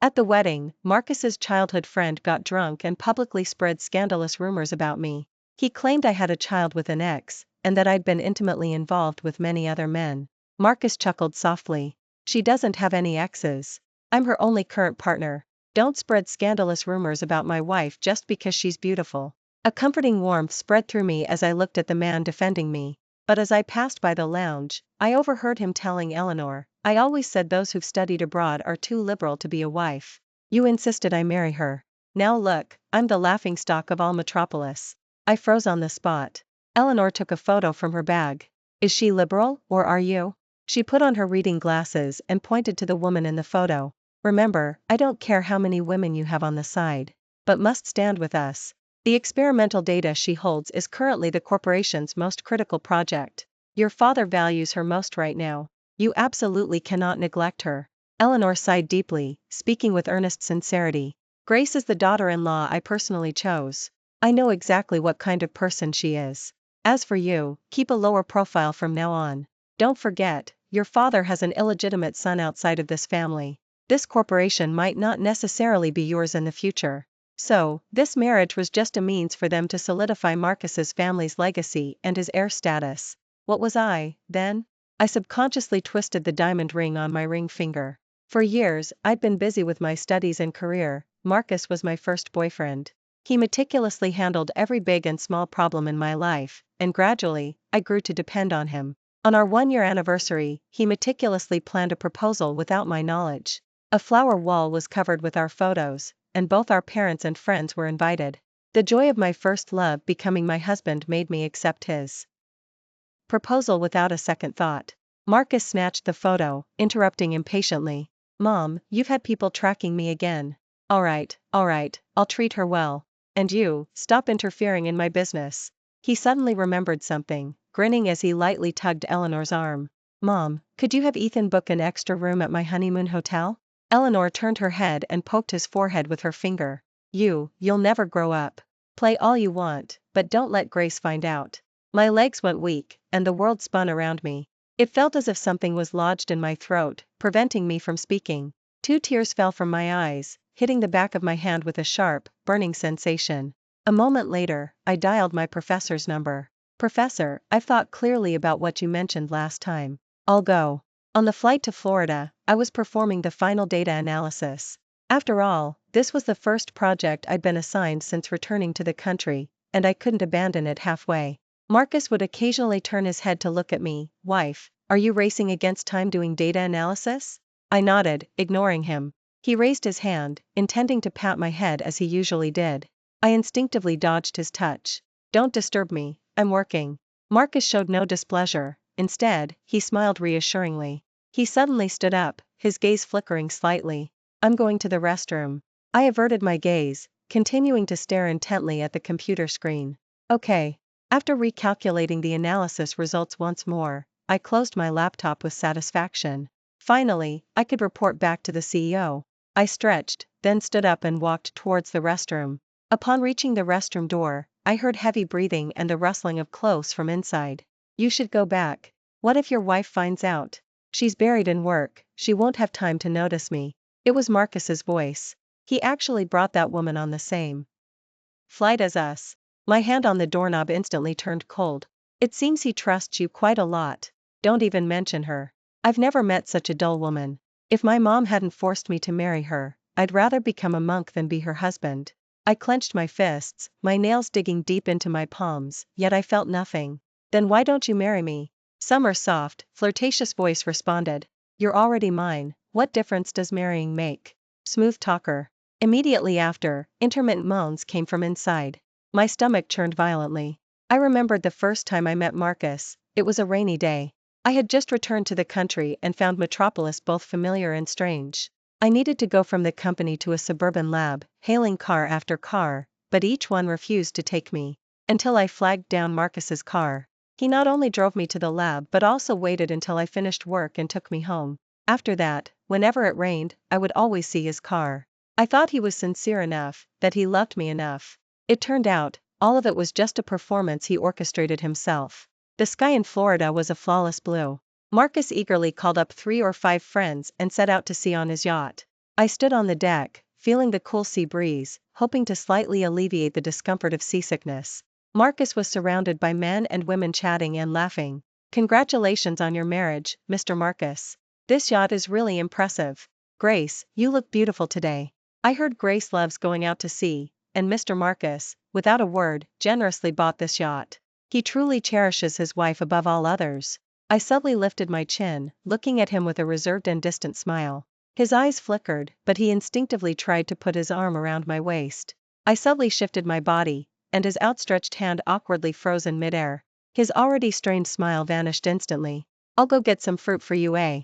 At the wedding, Marcus's childhood friend got drunk and publicly spread scandalous rumors about me. He claimed I had a child with an ex, and that I'd been intimately involved with many other men. Marcus chuckled softly. She doesn't have any exes. I'm her only current partner. Don't spread scandalous rumors about my wife just because she's beautiful. A comforting warmth spread through me as I looked at the man defending me. But as I passed by the lounge, I overheard him telling Eleanor, I always said those who've studied abroad are too liberal to be a wife. You insisted I marry her. Now look, I'm the laughingstock of all Metropolis. I froze on the spot. Eleanor took a photo from her bag. Is she liberal, or are you? She put on her reading glasses and pointed to the woman in the photo. Remember, I don't care how many women you have on the side. But must stand with us. The experimental data she holds is currently the corporation's most critical project. Your father values her most right now. You absolutely cannot neglect her. Eleanor sighed deeply, speaking with earnest sincerity. Grace is the daughter-in-law I personally chose. I know exactly what kind of person she is. As for you, keep a lower profile from now on. Don't forget, your father has an illegitimate son outside of this family. This corporation might not necessarily be yours in the future. So, this marriage was just a means for them to solidify Marcus's family's legacy and his heir status. What was I, then? I subconsciously twisted the diamond ring on my ring finger. For years, I'd been busy with my studies and career. Marcus was my first boyfriend. He meticulously handled every big and small problem in my life, and gradually, I grew to depend on him. On our 1-year anniversary, he meticulously planned a proposal without my knowledge. A flower wall was covered with our photos, and both our parents and friends were invited. The joy of my first love becoming my husband made me accept his proposal without a second thought. Marcus snatched the photo, interrupting impatiently. Mom, you've had people tracking me again. Alright, I'll treat her well. And you, stop interfering in my business. He suddenly remembered something, grinning as he lightly tugged Eleanor's arm. Mom, could you have Ethan book an extra room at my honeymoon hotel? Eleanor turned her head and poked his forehead with her finger. You'll never grow up. Play all you want, but don't let Grace find out. My legs went weak, and the world spun around me. It felt as if something was lodged in my throat, preventing me from speaking. 2 tears fell from my eyes, hitting the back of my hand with a sharp, burning sensation. A moment later, I dialed my professor's number. Professor, I've thought clearly about what you mentioned last time. I'll go. On the flight to Florida, I was performing the final data analysis. After all, this was the first project I'd been assigned since returning to the country, and I couldn't abandon it halfway. Marcus would occasionally turn his head to look at me. Wife, are you racing against time doing data analysis? I nodded, ignoring him. He raised his hand, intending to pat my head as he usually did. I instinctively dodged his touch. Don't disturb me, I'm working. Marcus showed no displeasure. Instead, he smiled reassuringly. He suddenly stood up, his gaze flickering slightly. I'm going to the restroom. I averted my gaze, continuing to stare intently at the computer screen. Okay. After recalculating the analysis results once more, I closed my laptop with satisfaction. Finally, I could report back to the CEO. I stretched, then stood up and walked towards the restroom. Upon reaching the restroom door, I heard heavy breathing and the rustling of clothes from inside. You should go back. What if your wife finds out? She's buried in work, she won't have time to notice me. It was Marcus's voice. He actually brought that woman on the same flight as us. My hand on the doorknob instantly turned cold. It seems he trusts you quite a lot. Don't even mention her. I've never met such a dull woman. If my mom hadn't forced me to marry her, I'd rather become a monk than be her husband. I clenched my fists, my nails digging deep into my palms, yet I felt nothing. Then why don't you marry me? Some soft, flirtatious voice responded. You're already mine, what difference does marrying make? Smooth talker. Immediately after, intermittent moans came from inside. My stomach churned violently. I remembered the first time I met Marcus. It was a rainy day. I had just returned to the country and found Metropolis both familiar and strange. I needed to go from the company to a suburban lab, hailing car after car, but each one refused to take me. Until I flagged down Marcus's car. He not only drove me to the lab but also waited until I finished work and took me home. After that, whenever it rained, I would always see his car. I thought he was sincere enough, that he loved me enough. It turned out, all of it was just a performance he orchestrated himself. The sky in Florida was a flawless blue. Marcus eagerly called up 3 or 5 friends and set out to sea on his yacht. I stood on the deck, feeling the cool sea breeze, hoping to slightly alleviate the discomfort of seasickness. Marcus was surrounded by men and women chatting and laughing. "Congratulations on your marriage, Mr. Marcus. This yacht is really impressive. Grace, you look beautiful today. I heard Grace loves going out to sea, and Mr. Marcus, without a word, generously bought this yacht. He truly cherishes his wife above all others." I subtly lifted my chin, looking at him with a reserved and distant smile. His eyes flickered, but he instinctively tried to put his arm around my waist. I subtly shifted my body, and his outstretched hand awkwardly froze in midair. His already strained smile vanished instantly. "I'll go get some fruit for you, eh?"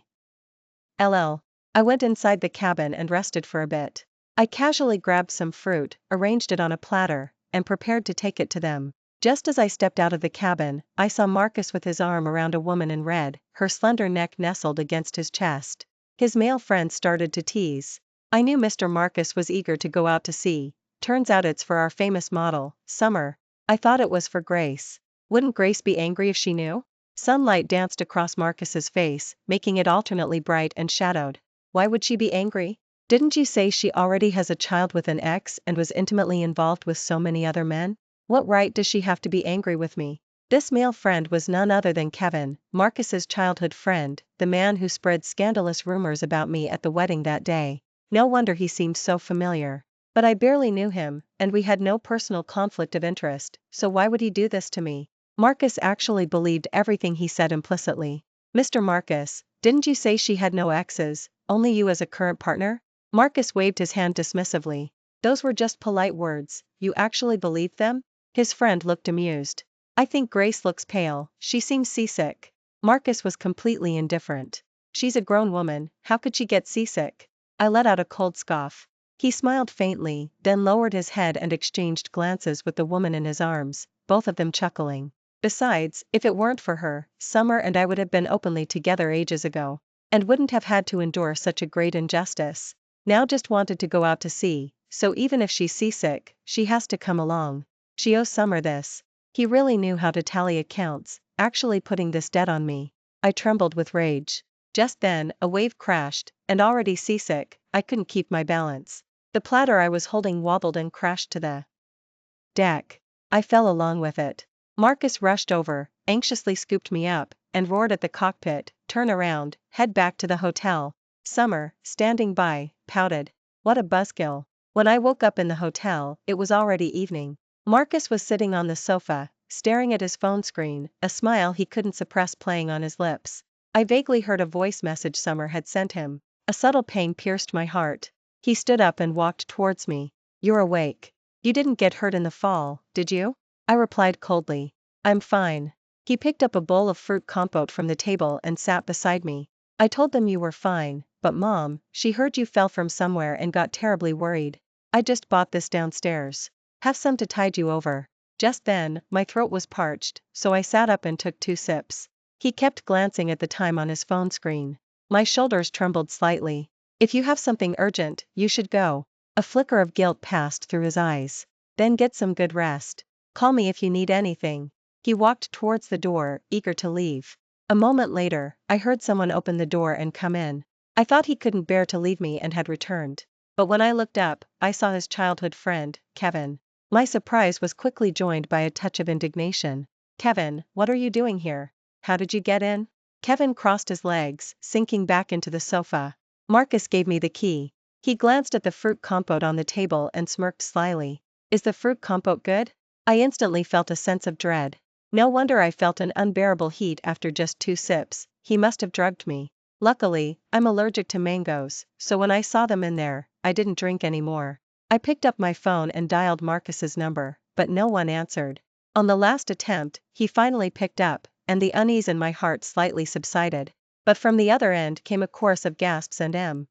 LL. I went inside the cabin and rested for a bit. I casually grabbed some fruit, arranged it on a platter, and prepared to take it to them. Just as I stepped out of the cabin, I saw Marcus with his arm around a woman in red, her slender neck nestled against his chest. His male friend started to tease. I knew Mr. Marcus was eager to go out to sea. "Turns out it's for our famous model, Summer." I thought it was for Grace. Wouldn't Grace be angry if she knew? Sunlight danced across Marcus's face, making it alternately bright and shadowed. Why would she be angry? Didn't you say she already has a child with an ex and was intimately involved with so many other men? What right does she have to be angry with me? This male friend was none other than Kevin, Marcus's childhood friend, the man who spread scandalous rumors about me at the wedding that day. No wonder he seemed so familiar. But I barely knew him, and we had no personal conflict of interest, so why would he do this to me? Marcus actually believed everything he said implicitly. "Mr. Marcus, didn't you say she had no exes, only you as a current partner?" Marcus waved his hand dismissively. "Those were just polite words, you actually believed them?" His friend looked amused. "I think Grace looks pale, she seems seasick." Marcus was completely indifferent. "She's a grown woman, how could she get seasick?" I let out a cold scoff. He smiled faintly, then lowered his head and exchanged glances with the woman in his arms, both of them chuckling. "Besides, if it weren't for her, Summer and I would have been openly together ages ago. And wouldn't have had to endure such a great injustice. Now just wanted to go out to sea, so even if she's seasick, she has to come along. She owes Summer this." He really knew how to tally accounts, actually putting this debt on me. I trembled with rage. Just then, a wave crashed, and already seasick, I couldn't keep my balance. The platter I was holding wobbled and crashed to the deck. I fell along with it. Marcus rushed over, anxiously scooped me up, and roared at the cockpit, "Turn around, head back to the hotel." Summer, standing by, pouted. What a buzzkill. When I woke up in the hotel, it was already evening. Marcus was sitting on the sofa, staring at his phone screen, a smile he couldn't suppress playing on his lips. I vaguely heard a voice message Summer had sent him. A subtle pain pierced my heart. He stood up and walked towards me. "You're awake. You didn't get hurt in the fall, did you?" I replied coldly. "I'm fine." He picked up a bowl of fruit compote from the table and sat beside me. "I told them you were fine, but Mom, she heard you fell from somewhere and got terribly worried. I just bought this downstairs. Have some to tide you over." Just then, my throat was parched, so I sat up and took 2 sips. He kept glancing at the time on his phone screen. My shoulders trembled slightly. "If you have something urgent, you should go." A flicker of guilt passed through his eyes. "Then get some good rest. Call me if you need anything." He walked towards the door, eager to leave. A moment later, I heard someone open the door and come in. I thought he couldn't bear to leave me and had returned. But when I looked up, I saw his childhood friend, Kevin. My surprise was quickly joined by a touch of indignation. "Kevin, what are you doing here? How did you get in?" Kevin crossed his legs, sinking back into the sofa. "Marcus gave me the key." He glanced at the fruit compote on the table and smirked slyly. "Is the fruit compote good?" I instantly felt a sense of dread. No wonder I felt an unbearable heat after just 2 sips, he must have drugged me. Luckily, I'm allergic to mangoes, so when I saw them in there, I didn't drink anymore. I picked up my phone and dialed Marcus's number, but no one answered. On the last attempt, he finally picked up, and the unease in my heart slightly subsided. But from the other end came a chorus of gasps and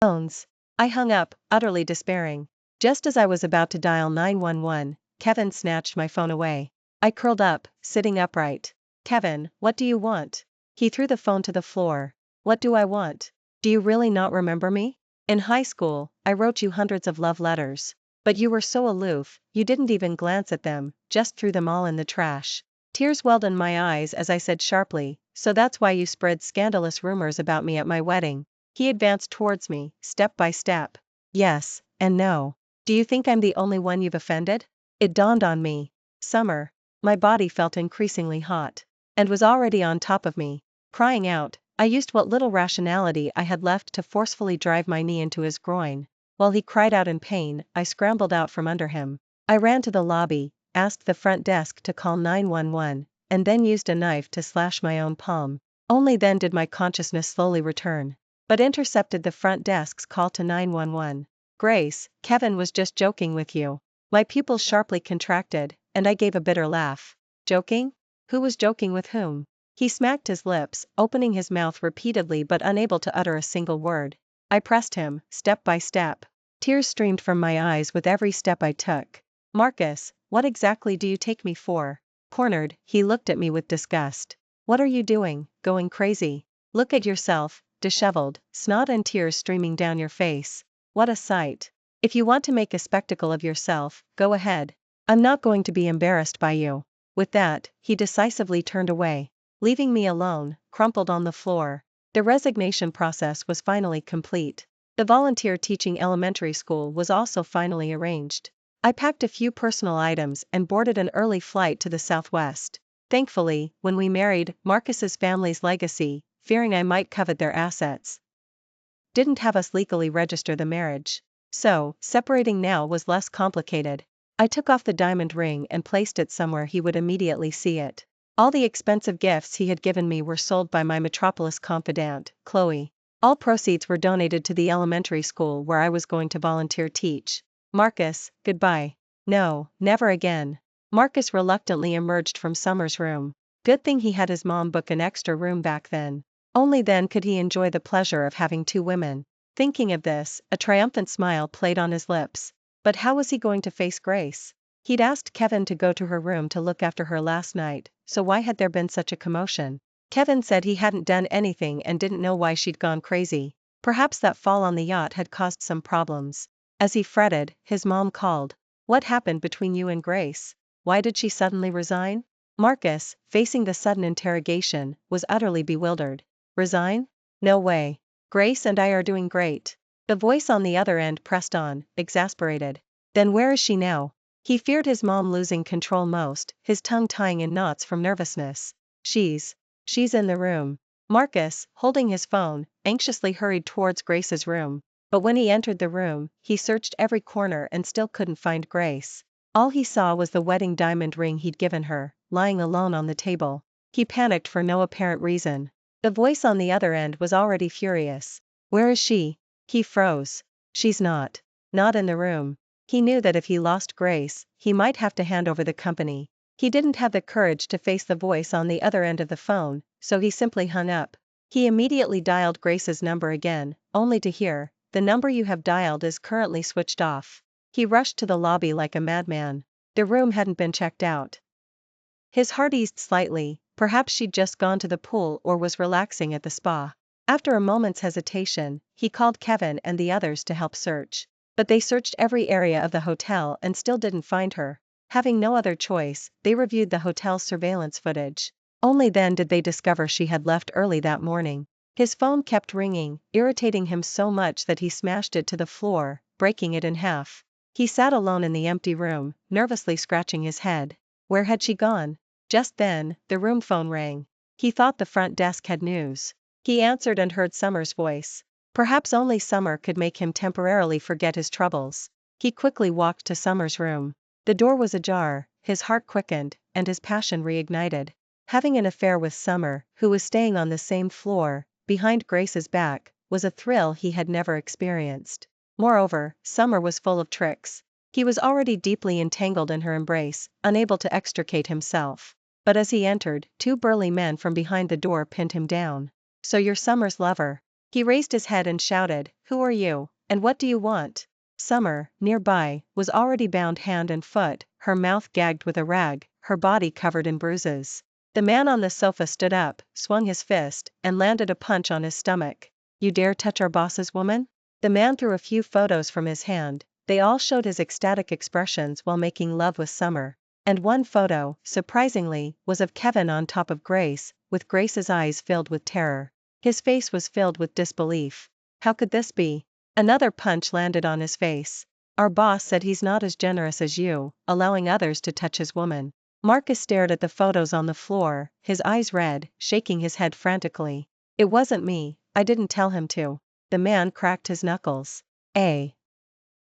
moans. I hung up, utterly despairing. Just as I was about to dial 911, Kevin snatched my phone away. I curled up, sitting upright. "Kevin, what do you want?" He threw the phone to the floor. "What do I want? Do you really not remember me? In high school, I wrote you hundreds of love letters. But you were so aloof, you didn't even glance at them, just threw them all in the trash." Tears welled in my eyes as I said sharply, "So that's why you spread scandalous rumors about me at my wedding." He advanced towards me, step by step. Yes, and no. Do you think I'm the only one you've offended? It dawned on me. Summer. My body felt increasingly hot. And was already on top of me. Crying out, I used what little rationality I had left to forcefully drive my knee into his groin. While he cried out in pain, I scrambled out from under him. I ran to the lobby, asked the front desk to call 911, and then used a knife to slash my own palm. Only then did my consciousness slowly return. But intercepted the front desk's call to 911. Grace, Kevin was just joking with you. My pupils sharply contracted, and I gave a bitter laugh. Joking? Who was joking with whom? He smacked his lips, opening his mouth repeatedly but unable to utter a single word. I pressed him, step by step. Tears streamed from my eyes with every step I took. Marcus, what exactly do you take me for? Cornered, he looked at me with disgust. What are you doing, going crazy? Look at yourself, disheveled, snot and tears streaming down your face. What a sight. If you want to make a spectacle of yourself, go ahead. I'm not going to be embarrassed by you. With that, he decisively turned away, leaving me alone, crumpled on the floor. The resignation process was finally complete. The volunteer teaching elementary school was also finally arranged. I packed a few personal items and boarded an early flight to the Southwest. Thankfully, when we married, Marcus's family's legacy, fearing I might covet their assets, didn't have us legally register the marriage. So, separating now was less complicated. I took off the diamond ring and placed it somewhere he would immediately see it. All the expensive gifts he had given me were sold by my Metropolis confidant, Chloe. All proceeds were donated to the elementary school where I was going to volunteer teach. Marcus, goodbye. No, never again. Marcus reluctantly emerged from Summer's room. Good thing he had his mom book an extra room back then. Only then could he enjoy the pleasure of having two women. Thinking of this, a triumphant smile played on his lips. But how was he going to face Grace? He'd asked Kevin to go to her room to look after her last night, so why had there been such a commotion? Kevin said he hadn't done anything and didn't know why she'd gone crazy. Perhaps that fall on the yacht had caused some problems. As he fretted, his mom called. What happened between you and Grace? Why did she suddenly resign? Marcus, facing the sudden interrogation, was utterly bewildered. Resign? No way. Grace and I are doing great. The voice on the other end pressed on, exasperated. Then where is she now? He feared his mom losing control most, his tongue tying in knots from nervousness. She's in the room. Marcus, holding his phone, anxiously hurried towards Grace's room. But when he entered the room, he searched every corner and still couldn't find Grace. All he saw was the wedding diamond ring he'd given her, lying alone on the table. He panicked for no apparent reason. The voice on the other end was already furious. Where is she? He froze. She's not in the room. He knew that if he lost Grace, he might have to hand over the company. He didn't have the courage to face the voice on the other end of the phone, so he simply hung up. He immediately dialed Grace's number again, only to hear, the number you have dialed is currently switched off. He rushed to the lobby like a madman. The room hadn't been checked out. His heart eased slightly, perhaps she'd just gone to the pool or was relaxing at the spa. After a moment's hesitation, he called Kevin and the others to help search. But they searched every area of the hotel and still didn't find her. Having no other choice, they reviewed the hotel's surveillance footage. Only then did they discover she had left early that morning. His phone kept ringing, irritating him so much that he smashed it to the floor, breaking it in half. He sat alone in the empty room, nervously scratching his head. Where had she gone? Just then, the room phone rang. He thought the front desk had news. He answered and heard Summer's voice. Perhaps only Summer could make him temporarily forget his troubles. He quickly walked to Summer's room. The door was ajar, his heart quickened, and his passion reignited. Having an affair with Summer, who was staying on the same floor, behind Grace's back, was a thrill he had never experienced. Moreover, Summer was full of tricks. He was already deeply entangled in her embrace, unable to extricate himself. But as he entered, two burly men from behind the door pinned him down. So you're Summer's lover. He raised his head and shouted, Who are you, and what do you want? Summer, nearby, was already bound hand and foot, her mouth gagged with a rag, her body covered in bruises. The man on the sofa stood up, swung his fist, and landed a punch on his stomach. You dare touch our boss's woman? The man threw a few photos from his hand. They all showed his ecstatic expressions while making love with Summer. And one photo, surprisingly, was of Kevin on top of Grace, with Grace's eyes filled with terror. His face was filled with disbelief. How could this be? Another punch landed on his face. Our boss said he's not as generous as you, allowing others to touch his woman. Marcus stared at the photos on the floor, his eyes red, shaking his head frantically. It wasn't me, I didn't tell him to. The man cracked his knuckles.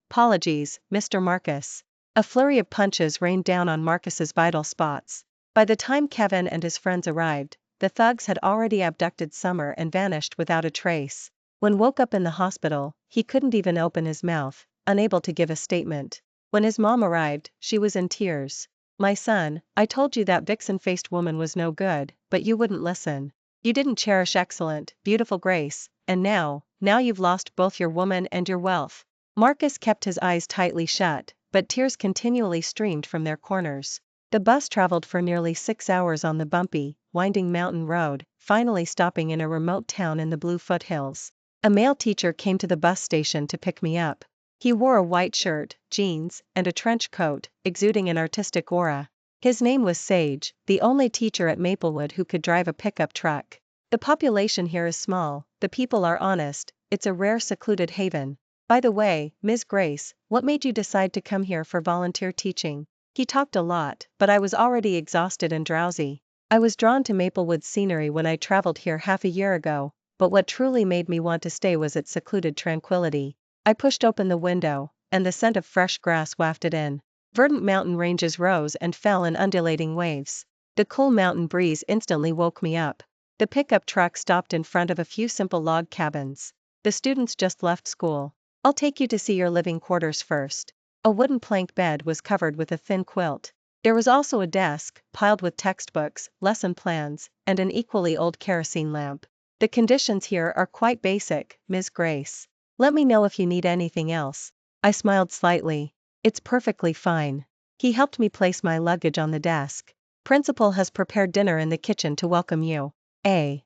Apologies, Mr. Marcus. A flurry of punches rained down on Marcus's vital spots. By the time Kevin and his friends arrived, the thugs had already abducted Summer and vanished without a trace. When woke up in the hospital, he couldn't even open his mouth, unable to give a statement. When his mom arrived, she was in tears. My son, I told you that vixen-faced woman was no good, but you wouldn't listen. You didn't cherish excellent, beautiful Grace, and now you've lost both your woman and your wealth. Marcus kept his eyes tightly shut, but tears continually streamed from their corners. The bus traveled for nearly 6 hours on the bumpy, winding mountain road, finally stopping in a remote town in the Blue Foothills. A male teacher came to the bus station to pick me up. He wore a white shirt, jeans, and a trench coat, exuding an artistic aura. His name was Sage, the only teacher at Maplewood who could drive a pickup truck. The population here is small, the people are honest, it's a rare secluded haven. By the way, Ms. Grace, what made you decide to come here for volunteer teaching? He talked a lot, but I was already exhausted and drowsy. I was drawn to Maplewood's scenery when I traveled here half a year ago, but what truly made me want to stay was its secluded tranquility. I pushed open the window, and the scent of fresh grass wafted in. Verdant mountain ranges rose and fell in undulating waves. The cool mountain breeze instantly woke me up. The pickup truck stopped in front of a few simple log cabins. The students just left school. I'll take you to see your living quarters first. A wooden plank bed was covered with a thin quilt. There was also a desk, piled with textbooks, lesson plans, and an equally old kerosene lamp. The conditions here are quite basic, Ms. Grace. Let me know if you need anything else. I smiled slightly. It's perfectly fine. He helped me place my luggage on the desk. Principal has prepared dinner in the kitchen to welcome you. The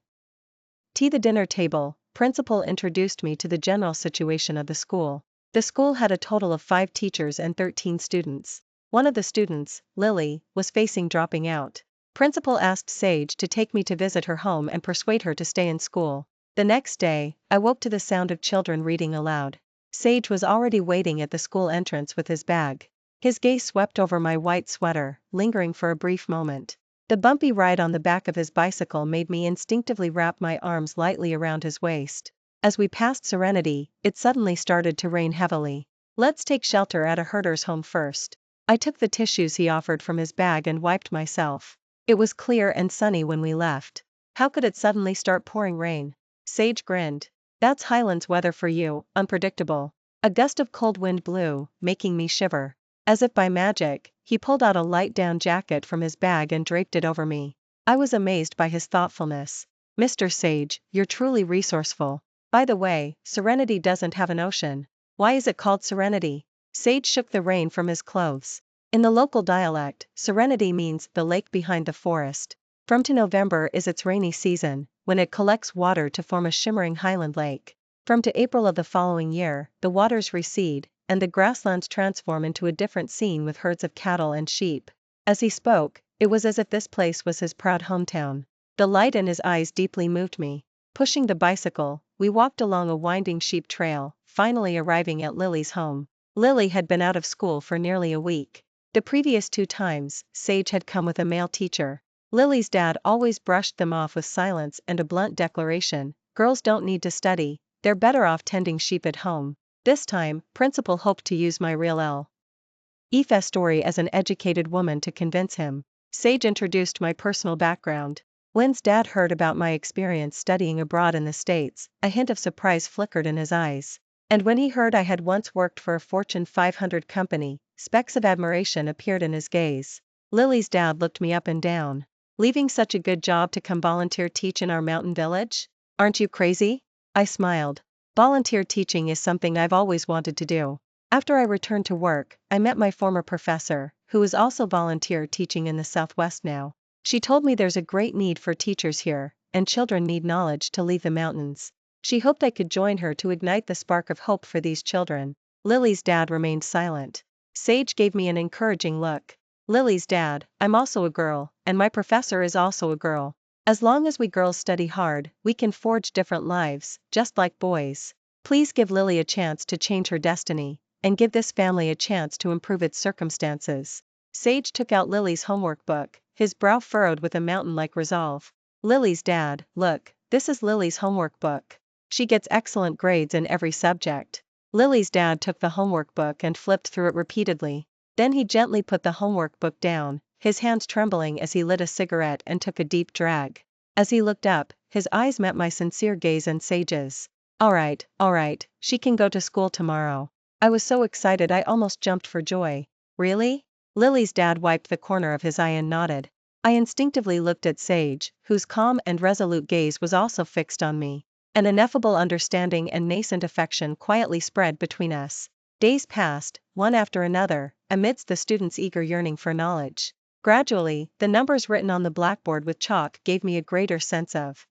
dinner table, Principal introduced me to the general situation of the school. The school had a total of 5 teachers and 13 students. One of the students, Lily, was facing dropping out. Principal asked Sage to take me to visit her home and persuade her to stay in school. The next day, I woke to the sound of children reading aloud. Sage was already waiting at the school entrance with his bag. His gaze swept over my white sweater, lingering for a brief moment. The bumpy ride on the back of his bicycle made me instinctively wrap my arms lightly around his waist. As we passed Serenity, it suddenly started to rain heavily. Let's take shelter at a herder's home first. I took the tissues he offered from his bag and wiped myself. It was clear and sunny when we left. How could it suddenly start pouring rain? Sage grinned. That's Highlands weather for you, unpredictable. A gust of cold wind blew, making me shiver. As if by magic, he pulled out a light down jacket from his bag and draped it over me. I was amazed by his thoughtfulness. Mr. Sage, you're truly resourceful. By the way, Serenity doesn't have an ocean. Why is it called Serenity? Sage shook the rain from his clothes. In the local dialect, Serenity means the lake behind the forest. From to November is its rainy season, when it collects water to form a shimmering highland lake. From to April of the following year, the waters recede, and the grasslands transform into a different scene with herds of cattle and sheep. As he spoke, it was as if this place was his proud hometown. The light in his eyes deeply moved me. Pushing the bicycle, we walked along a winding sheep trail, finally arriving at Lily's home. Lily had been out of school for nearly a week. The previous 2 times, Sage had come with a male teacher. Lily's dad always brushed them off with silence and a blunt declaration: girls don't need to study, they're better off tending sheep at home. This time, Principal hoped to use my real life story as an educated woman to convince him. Sage introduced my personal background. When's dad heard about my experience studying abroad in the States, a hint of surprise flickered in his eyes. And when he heard I had once worked for a Fortune 500 company, specks of admiration appeared in his gaze. Lily's dad looked me up and down. Leaving such a good job to come volunteer teach in our mountain village? Aren't you crazy? I smiled. Volunteer teaching is something I've always wanted to do. After I returned to work, I met my former professor, who is also volunteer teaching in the Southwest now. She told me there's a great need for teachers here, and children need knowledge to leave the mountains. She hoped I could join her to ignite the spark of hope for these children. Lily's dad remained silent. Sage gave me an encouraging look. Lily's dad, I'm also a girl, and my professor is also a girl. As long as we girls study hard, we can forge different lives, just like boys. Please give Lily a chance to change her destiny, and give this family a chance to improve its circumstances. Sage took out Lily's homework book, his brow furrowed with a mountain-like resolve. Lily's dad, look, this is Lily's homework book. She gets excellent grades in every subject. Lily's dad took the homework book and flipped through it repeatedly. Then he gently put the homework book down, his hands trembling as he lit a cigarette and took a deep drag. As he looked up, his eyes met my sincere gaze and Sage's. All right, she can go to school tomorrow. I was so excited I almost jumped for joy. Really? Lily's dad wiped the corner of his eye and nodded. I instinctively looked at Sage, whose calm and resolute gaze was also fixed on me. An ineffable understanding and nascent affection quietly spread between us. Days passed, one after another, amidst the students' eager yearning for knowledge. Gradually, the numbers written on the blackboard with chalk gave me a greater sense of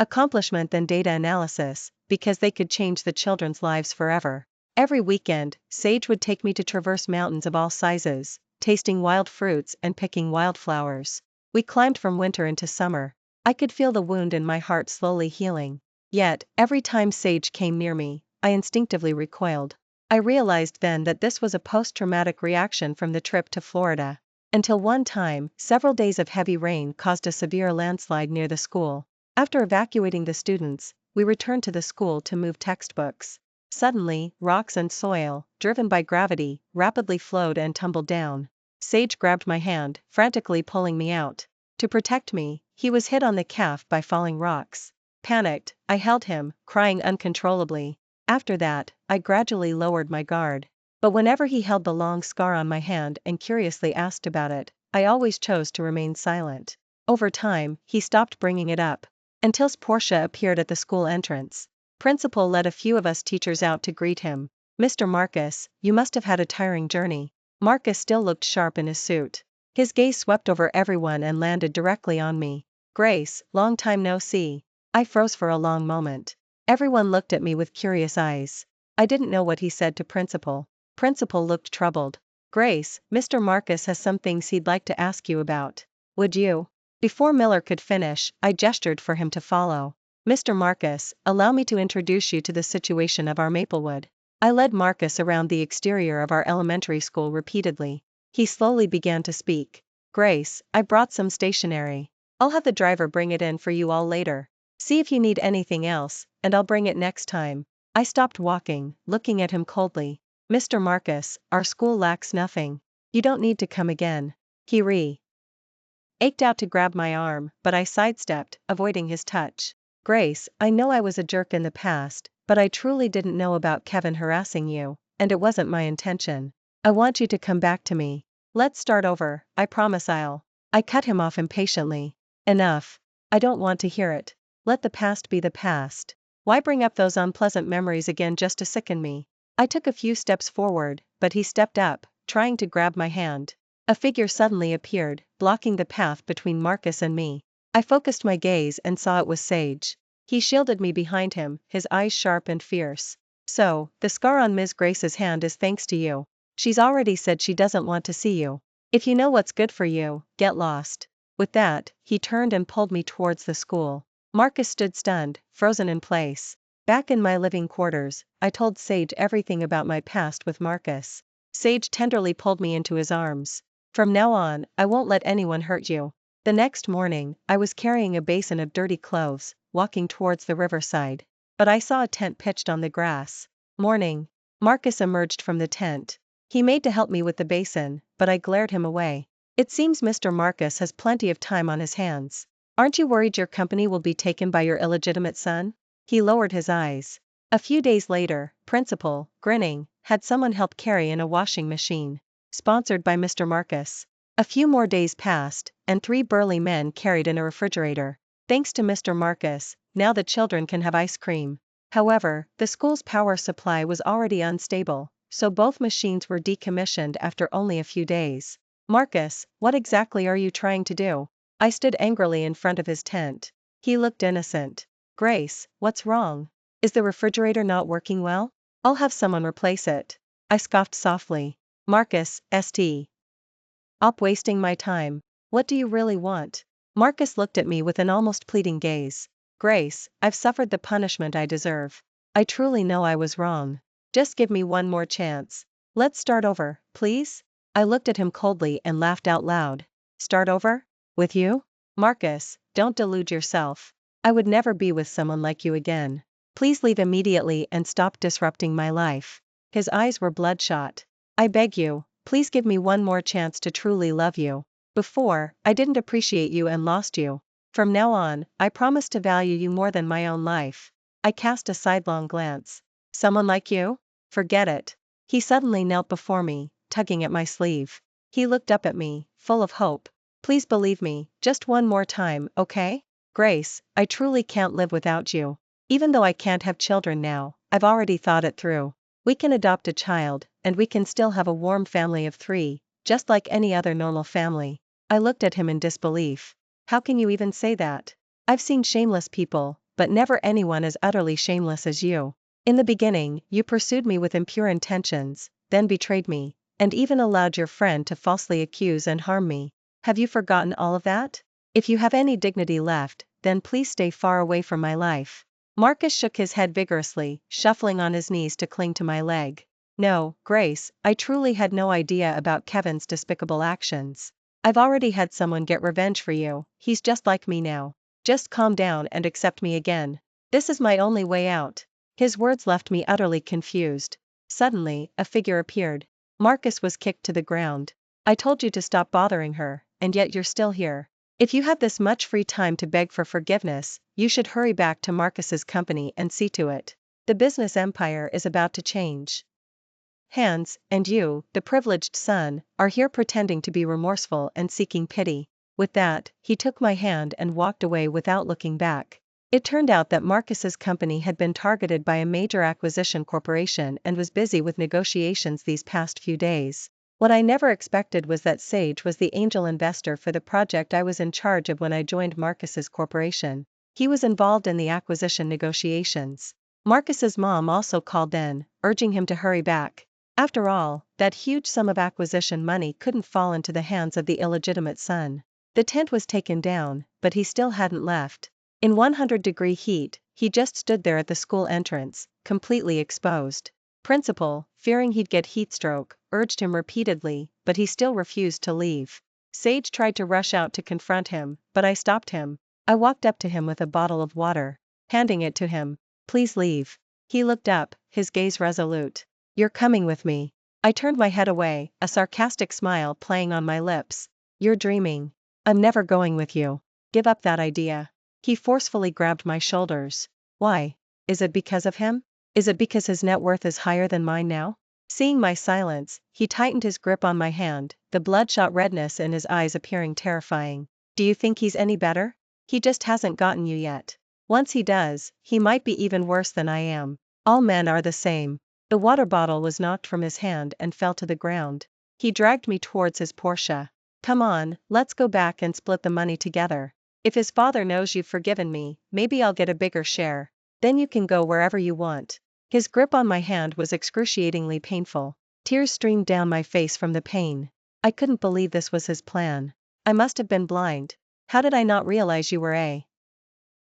accomplishment than data analysis, because they could change the children's lives forever. Every weekend, Sage would take me to traverse mountains of all sizes, tasting wild fruits and picking wildflowers. We climbed from winter into summer. I could feel the wound in my heart slowly healing. Yet, every time Sage came near me, I instinctively recoiled. I realized then that this was a post-traumatic reaction from the trip to Florida. Until one time, several days of heavy rain caused a severe landslide near the school. After evacuating the students, we returned to the school to move textbooks. Suddenly, rocks and soil, driven by gravity, rapidly flowed and tumbled down. Sage grabbed my hand, frantically pulling me out. To protect me, he was hit on the calf by falling rocks. Panicked, I held him, crying uncontrollably. After that, I gradually lowered my guard. But whenever he held the long scar on my hand and curiously asked about it, I always chose to remain silent. Over time, he stopped bringing it up. Until Portia appeared at the school entrance. Principal led a few of us teachers out to greet him. Mr. Marcus, you must have had a tiring journey. Marcus still looked sharp in his suit. His gaze swept over everyone and landed directly on me. Grace, long time no see. I froze for a long moment. Everyone looked at me with curious eyes. I didn't know what he said to Principal. Principal looked troubled. Grace, Mr. Marcus has some things he'd like to ask you about. Would you? Before Miller could finish, I gestured for him to follow. Mr. Marcus, allow me to introduce you to the situation of our Maplewood. I led Marcus around the exterior of our elementary school repeatedly. He slowly began to speak. Grace, I brought some stationery. I'll have the driver bring it in for you all later. See if you need anything else, and I'll bring it next time. I stopped walking, looking at him coldly. Mr. Marcus, our school lacks nothing. You don't need to come again. He ached out to grab my arm, but I sidestepped, avoiding his touch. Grace, I know I was a jerk in the past, but I truly didn't know about Kevin harassing you, and it wasn't my intention. I want you to come back to me. Let's start over, I promise I cut him off impatiently. Enough. I don't want to hear it. Let the past be the past. Why bring up those unpleasant memories again just to sicken me? I took a few steps forward, but he stepped up, trying to grab my hand. A figure suddenly appeared, blocking the path between Marcus and me. I focused my gaze and saw it was Sage. He shielded me behind him, his eyes sharp and fierce. So, the scar on Ms. Grace's hand is thanks to you. She's already said she doesn't want to see you. If you know what's good for you, get lost. With that, he turned and pulled me towards the school. Marcus stood stunned, frozen in place. Back in my living quarters, I told Sage everything about my past with Marcus. Sage tenderly pulled me into his arms. From now on, I won't let anyone hurt you. The next morning, I was carrying a basin of dirty clothes, walking towards the riverside. But I saw a tent pitched on the grass. Morning. Marcus emerged from the tent. He made to help me with the basin, but I glared him away. It seems Mr. Marcus has plenty of time on his hands. Aren't you worried your company will be taken by your illegitimate son? He lowered his eyes. A few days later, Principal, grinning, had someone help carry in a washing machine. Sponsored by Mr. Marcus. A few more days passed, and 3 burly men carried in a refrigerator. Thanks to Mr. Marcus, now the children can have ice cream. However, the school's power supply was already unstable, so both machines were decommissioned after only a few days. Marcus, what exactly are you trying to do? I stood angrily in front of his tent. He looked innocent. Grace, what's wrong? Is the refrigerator not working well? I'll have someone replace it. I scoffed softly. Marcus, St. Op wasting my time. What do you really want? Marcus looked at me with an almost pleading gaze. Grace, I've suffered the punishment I deserve. I truly know I was wrong. Just give me one more chance. Let's start over, please? I looked at him coldly and laughed out loud. Start over? With you? Marcus, don't delude yourself. I would never be with someone like you again. Please leave immediately and stop disrupting my life. His eyes were bloodshot. I beg you, please give me one more chance to truly love you. Before, I didn't appreciate you and lost you. From now on, I promise to value you more than my own life. I cast a sidelong glance. Someone like you? Forget it. He suddenly knelt before me, tugging at my sleeve. He looked up at me, full of hope. Please believe me, just one more time, okay? Grace, I truly can't live without you. Even though I can't have children now, I've already thought it through. We can adopt a child, and we can still have a warm family of 3, just like any other normal family. I looked at him in disbelief. How can you even say that? I've seen shameless people, but never anyone as utterly shameless as you. In the beginning, you pursued me with impure intentions, then betrayed me, and even allowed your friend to falsely accuse and harm me. Have you forgotten all of that? If you have any dignity left, then please stay far away from my life. Marcus shook his head vigorously, shuffling on his knees to cling to my leg. No, Grace, I truly had no idea about Kevin's despicable actions. I've already had someone get revenge for you, he's just like me now. Just calm down and accept me again. This is my only way out. His words left me utterly confused. Suddenly, a figure appeared. Marcus was kicked to the ground. I told you to stop bothering her, and yet you're still here. If you have this much free time to beg for forgiveness, you should hurry back to Marcus's company and see to it. The business empire is about to change hands, and you, the privileged son, are here pretending to be remorseful and seeking pity. With that, he took my hand and walked away without looking back. It turned out that Marcus's company had been targeted by a major acquisition corporation and was busy with negotiations these past few days. What I never expected was that Sage was the angel investor for the project I was in charge of when I joined Marcus's corporation. He was involved in the acquisition negotiations. Marcus's mom also called in, urging him to hurry back. After all, that huge sum of acquisition money couldn't fall into the hands of the illegitimate son. The tent was taken down, but he still hadn't left. In 100-degree heat, he just stood there at the school entrance, completely exposed. Principal, fearing he'd get heat stroke, urged him repeatedly, but he still refused to leave. Sage tried to rush out to confront him, but I stopped him. I walked up to him with a bottle of water, handing it to him. Please leave. He looked up, his gaze resolute. You're coming with me. I turned my head away, a sarcastic smile playing on my lips. You're dreaming. I'm never going with you. Give up that idea. He forcefully grabbed my shoulders. Why? Is it because of him? Is it because his net worth is higher than mine now? Seeing my silence, he tightened his grip on my hand, the bloodshot redness in his eyes appearing terrifying. Do you think he's any better? He just hasn't gotten you yet. Once he does, he might be even worse than I am. All men are the same. The water bottle was knocked from his hand and fell to the ground. He dragged me towards his Porsche. Come on, let's go back and split the money together. If his father knows you've forgiven me, maybe I'll get a bigger share. Then you can go wherever you want. His grip on my hand was excruciatingly painful. Tears streamed down my face from the pain. I couldn't believe this was his plan. I must have been blind. How did I not realize you were a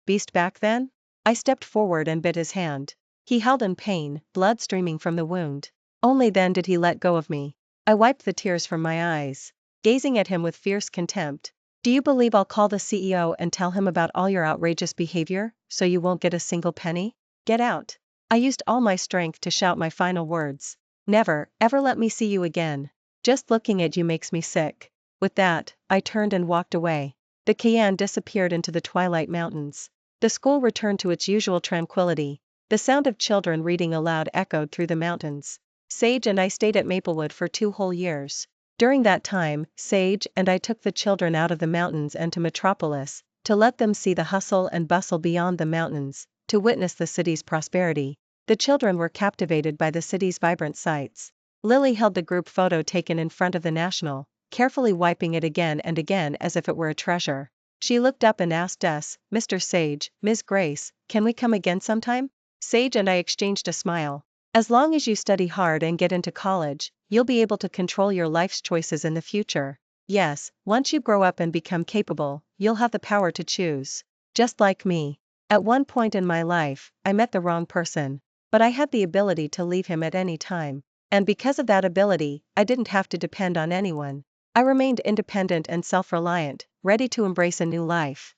beast back then? I stepped forward and bit his hand. He held in pain, blood streaming from the wound. Only then did he let go of me. I wiped the tears from my eyes, gazing at him with fierce contempt. Do you believe I'll call the CEO and tell him about all your outrageous behavior, so you won't get a single penny? Get out. I used all my strength to shout my final words. Never, ever let me see you again. Just looking at you makes me sick. With that, I turned and walked away. The Cayenne disappeared into the twilight mountains. The school returned to its usual tranquility. The sound of children reading aloud echoed through the mountains. Sage and I stayed at Maplewood for 2 whole years. During that time, Sage and I took the children out of the mountains and to Metropolis, to let them see the hustle and bustle beyond the mountains, to witness the city's prosperity. The children were captivated by the city's vibrant sights. Lily held the group photo taken in front of the National, carefully wiping it again and again as if it were a treasure. She looked up and asked us, Mr. Sage, Ms. Grace, can we come again sometime? Sage and I exchanged a smile. As long as you study hard and get into college, you'll be able to control your life's choices in the future. Yes, once you grow up and become capable, you'll have the power to choose. Just like me. At one point in my life, I met the wrong person. but I had the ability to leave him at any time. And because of that ability, I didn't have to depend on anyone. I remained independent and self-reliant, ready to embrace a new life.